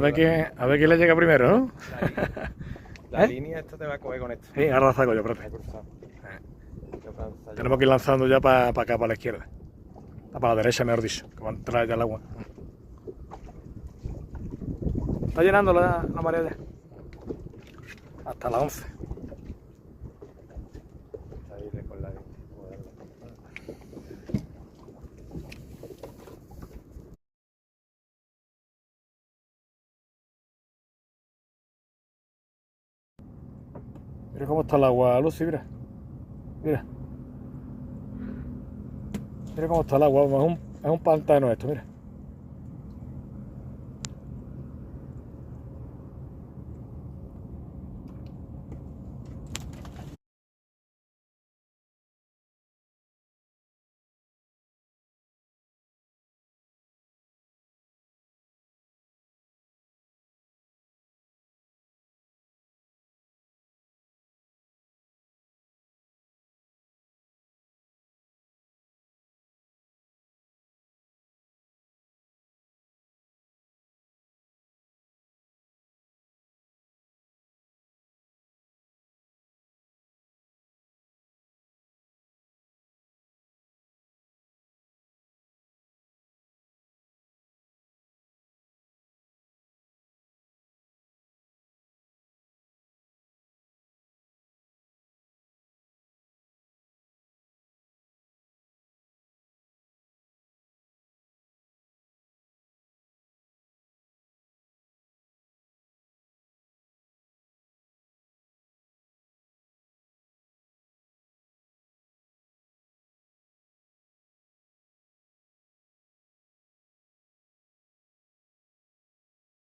a ver quién le llega primero, ¿no? La ¿Eh? línea esta te va a coger con esto. Sí, ahora la saco yo, espérate. Tenemos que ir lanzando ya para acá, para la izquierda. Para la derecha, mejor dicho, que va a entrar ya el agua. Está llenando la marea ya. Hasta las 11. Ahí con la Mira cómo está el agua, Lucy, mira. Mira. Mira cómo está el agua, es un pantano esto, mira.